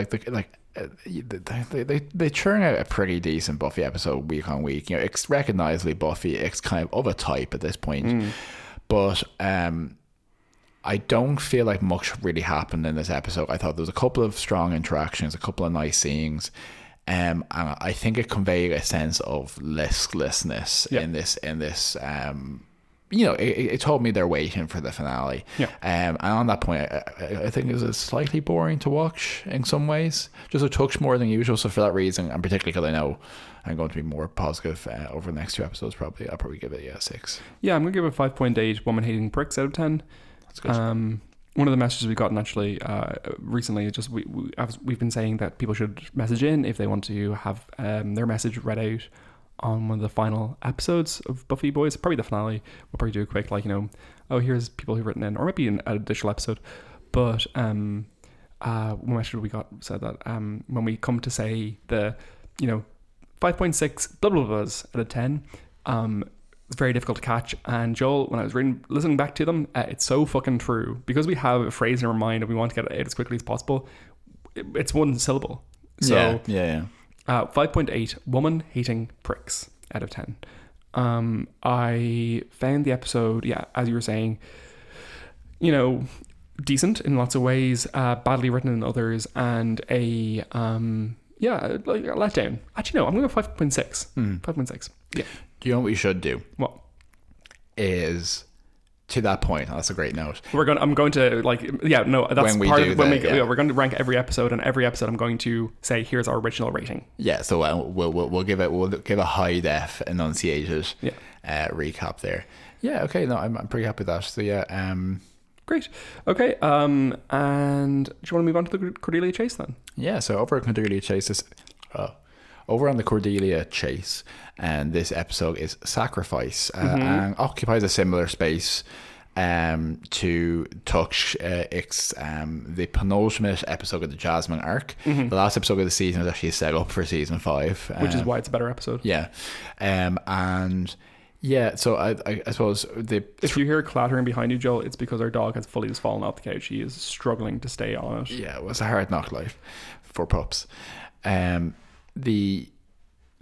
they churn out a pretty decent Buffy episode week on week. You know, it's recognizably Buffy. It's kind of a type at this point. But I don't feel like much really happened in this episode. I thought there was a couple of strong interactions, a couple of nice scenes. And I think it conveyed a sense of listlessness in this. You know, it told me they're waiting for the finale. And on that point, I think it was slightly boring to watch in some ways, just a touch more than usual. So for that reason, and particularly because I know I'm going to be more positive over the next 2 episodes, I'll probably give it a 6. Yeah, I'm going to give it 5.8 woman hating pricks out of 10. That's good. One of the messages we've gotten actually recently is just we've been saying that people should message in if they want to have their message read out on one of the final episodes of Buffy Boys, probably the finale. We'll probably do a quick, like, you know, oh, here's people who've written in, or maybe an additional episode. But one message we got said that when we come to say the, you know, 5.6 blah blah blahs out of 10, it's very difficult to catch. And Joel, when I was listening back to them, it's so fucking true, because we have a phrase in our mind and we want to get it out as quickly as possible. It's 1 syllable. So 5.8 woman hating pricks out of 10. I found the episode, as you were saying, you know, decent in lots of ways, badly written in others, and a like a letdown. Actually, no, I'm going to go 5.6. 5.6. Yeah. Do you know what we should do? What? Is to that point, that's a great note. I'm going to like, yeah, no, that's When we part do of when that, we, yeah. we're going to rank every episode, and every episode I'm going to say, here's our original rating. Yeah, so we'll give a high def enunciated recap there. Yeah, okay, no, I'm pretty happy with that. So yeah, great. Okay, and do you want to move on to the Cordelia chase then? Yeah, so over at Cordelia Chase, over on the Cordelia Chase, and this episode is Sacrifice, and occupies a similar space to Touch. It's the penultimate episode of the Jasmine arc. The last episode of the season is actually set up for season 5, which is why it's a better episode. Yeah, and yeah, so I suppose if you hear clattering behind you, Joel, it's because our dog has fully just fallen off the couch. He is struggling to stay on it. Yeah, it was a hard knock life for pups. The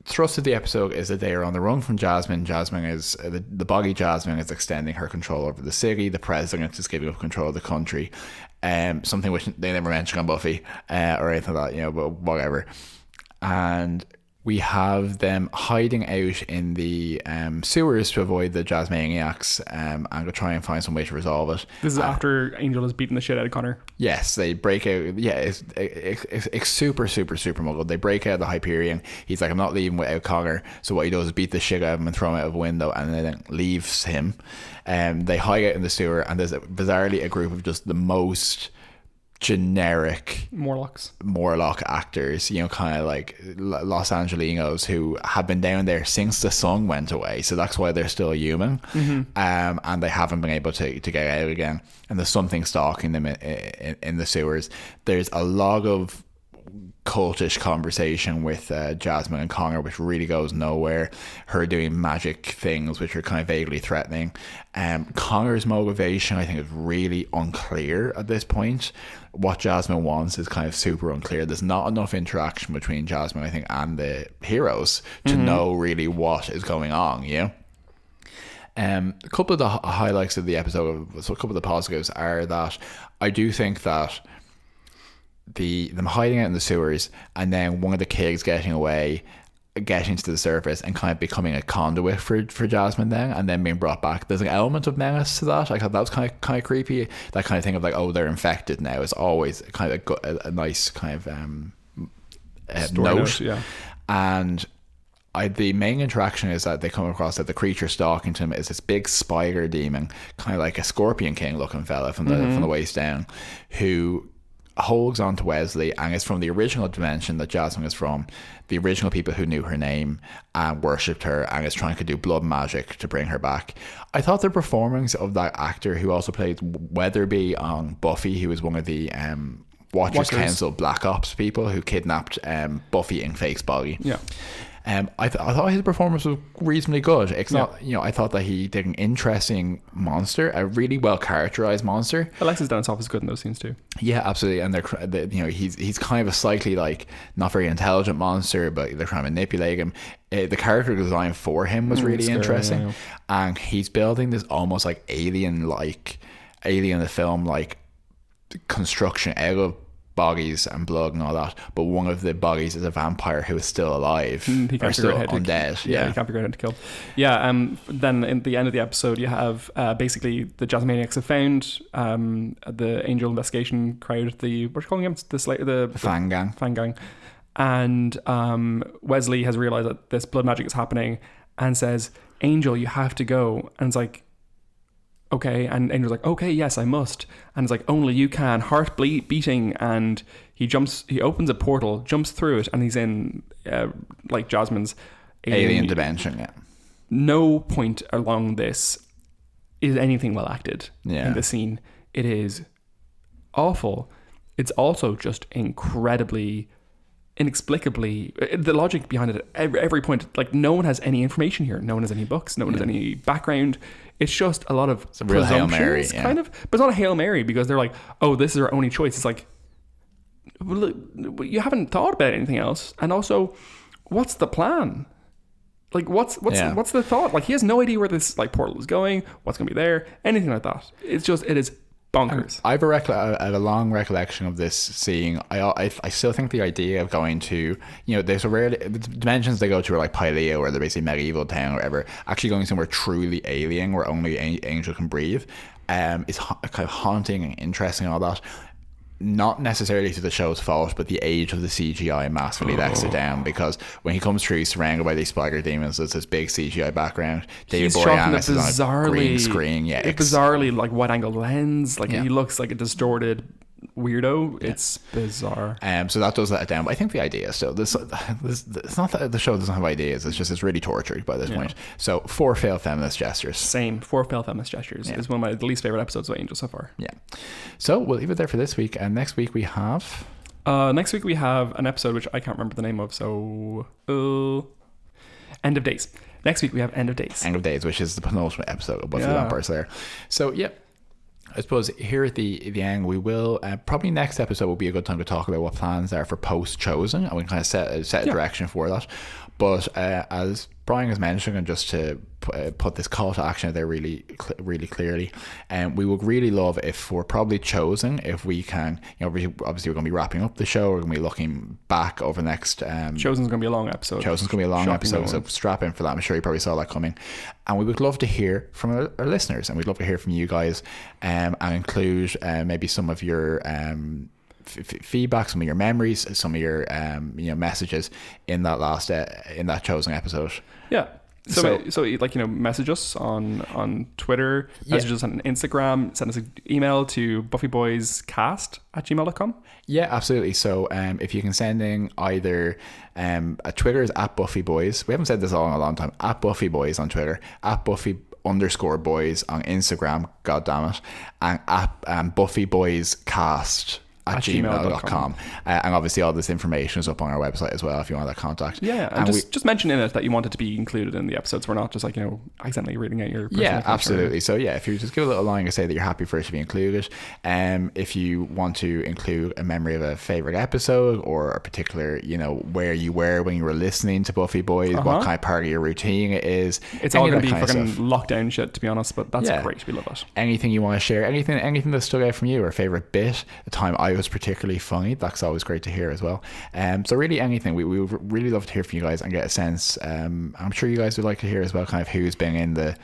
thrust of the episode is that they are on the run from Jasmine. Jasmine is the boggy Jasmine is extending her control over the city. The president is giving up control of the country. Something which they never mention on Buffy or anything like that, but whatever. And we have them hiding out in the sewers to avoid the Jasmaniacs, and go try and find some way to resolve it. This is after Angel has beaten the shit out of Connor. Yes, they break out. Yeah, it's super muggled. They break out of the Hyperion. He's like, I'm not leaving without Connor. So what he does is beat the shit out of him and throw him out of a window, and then leaves him. They hide out in the sewer, and there's bizarrely a group of just the most generic Morlock actors, kind of like Los Angelinos who have been down there since the sun went away, so that's why they're still human. And they haven't been able to get out again, and there's something stalking them in the sewers. There's a lot of cultish conversation with Jasmine and Connor, which really goes nowhere. Her doing magic things which are kind of vaguely threatening. Connor's motivation, I think, is really unclear at this point. What Jasmine wants is kind of super unclear. There's not enough interaction between Jasmine, I think, and the heroes to know really what is going on, A couple of the highlights of the episode, so a couple of the positives are that I do think that them hiding out in the sewers, and then one of the kids getting to the surface and kind of becoming a conduit for Jasmine and then being brought back. There's an element of menace to that. I thought that was kind of creepy. That kind of thing of like, oh, they're infected now is always kind of a nice kind of note. Yeah. And the main interaction is that they come across that the creature stalking to them is this big spider demon, kind of like a Scorpion King looking fella from the waist down, who holds on to Wesley and is from the original dimension that Jasmine is from, the original people who knew her name and worshipped her, and is trying to do blood magic to bring her back. I thought the performance of that actor who also played Weatherby on Buffy, who was one of the Watchers Council Black Ops people who kidnapped Buffy in Fake's body. Yeah. I thought his performance was reasonably good. It's not, I thought that he did an interesting monster, a really well characterized monster. Alexis Denisoff is good in those scenes too. Yeah, absolutely. And he's kind of a slightly like not very intelligent monster, but they're trying to manipulate him. The character design for him was really interesting, and he's building this almost like Alien the film like construction out of bodies and blood and all that, but one of the bodies is a vampire who is still alive or still undead. He can't figure out how to kill. Then in the end of the episode you have basically the Jasmaniacs have found the Angel investigation crowd, what are you calling them, the Fang Gang, and Wesley has realized that this blood magic is happening and says, Angel, you have to go. And it's like, okay, and Angel's like, okay, yes, I must. And it's like, only you can, heart beating, and he opens a portal, jumps through it, and he's in like Jasmine's alien dimension. Yeah. No point along this is anything well acted in the scene. It is awful. It's also just inexplicably, the logic behind it at every point, like no one has any information here. No one has any books. No one has any background. It's just a lot of real Hail Mary, kind of. But it's not a Hail Mary because they're like, oh, this is our only choice. It's like, well, you haven't thought about anything else. And also, what's the plan? Like, what's the thought? Like, he has no idea where this like portal is going, what's going to be there, anything like that. It is bonkers. I have a long recollection of this seeing. I still think the idea of going to, there's a rare the dimensions they go to are like Pylea, where they're basically medieval town or whatever. Actually going somewhere truly alien where only Angel can breathe, is kind of haunting and interesting and all that. Not necessarily to the show's fault, but the age of the CGI massively lets it down, because when he comes through, he's surrounded by these spider demons. There's this big CGI background. David Boreanaz is on a green screen. Yeah, bizarrely like wide angle lens. Like he looks like a distorted weirdo. It's bizarre. So that does let it down. But I think the idea is still this. It's not that the show doesn't have ideas. It's just it's really tortured by this point. So 4 failed feminist gestures. Same. 4 failed feminist gestures is one of my least favorite episodes of Angel so far. Yeah. So we'll leave it there for this week. And next week we have. Next week we have an episode which I can't remember the name of. So End of Days. Next week we have End of Days. End of Days, which is the penultimate episode of Buffy the Vampire Slayer. So yeah. I suppose here at the end, we will probably next episode will be a good time to talk about what plans are for post Chosen, and we can kind of set a direction for that. But as Brian has mentioned, and just to put this call to action out there really clearly, we would really love if for probably Chosen, if we can, obviously we're going to be wrapping up the show, we're going to be looking back over the next. Chosen's going to be a long episode. Chosen's going to be a long episode, so strap in for that. I'm sure you probably saw that coming. And we would love to hear from our listeners, and we'd love to hear from you guys, and include maybe some of your feedback, some of your memories, some of your messages in that last in that Chosen episode. Yeah. So like, message us on Twitter, message us on Instagram, send us an email to buffyboyscast@gmail.com. Yeah, absolutely. So if you can send in either Twitter is @BuffyBoys. We haven't said this all in a long time. @BuffyBoys on Twitter, @Buffy_boys on Instagram, god damn it, and @BuffyBoyscast @gmail.com. And obviously all this information is up on our website as well if you want that contact. Yeah, and just mention in it that you want it to be included in the episodes. We're not just like, accidentally reading out your personal information. Absolutely. So yeah, if you just give a little line and say that you're happy for it to be included, if you want to include a memory of a favorite episode or a particular, where you were when you were listening to Buffy Boys, what kind of part of your routine it is. It's all going to be fucking lockdown shit, to be honest, but that's great. We love it. Anything you want to share, anything that stuck out from you, or a favorite bit, the time I was particularly funny, that's always great to hear as well. So really anything, we would really love to hear from you guys and get a sense. I'm sure you guys would like to hear as well kind of who's been in the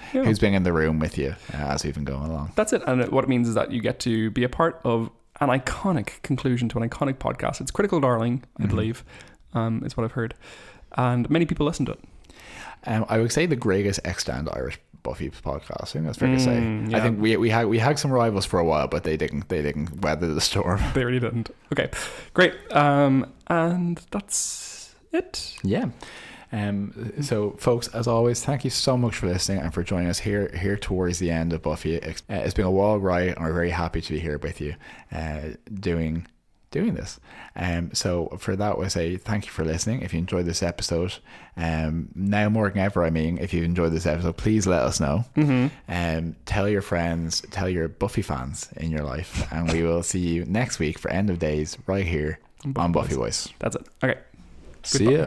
room with you as we've been going along. That's it. And what it means is that you get to be a part of an iconic conclusion to an iconic podcast. It's Critical Darling, I believe, is what I've heard, and many people listen to it. I would say the greatest extant Irish Buffy podcast. I think that's fair to say. Yeah. I think we had some rivals for a while, but they didn't weather the storm. They really didn't. Okay, great. And that's it. Yeah. So folks, as always, thank you so much for listening and for joining us here towards the end of Buffy. It's been a wild ride, and we're very happy to be here with you, doing this. So for that, we say thank you for listening. If you enjoyed this episode, now more than ever, if you've enjoyed this episode, please let us know. Tell your friends, tell your Buffy fans in your life, and we will see you next week for End of Days right here on Buffy Boys. That's it. Okay. See ya.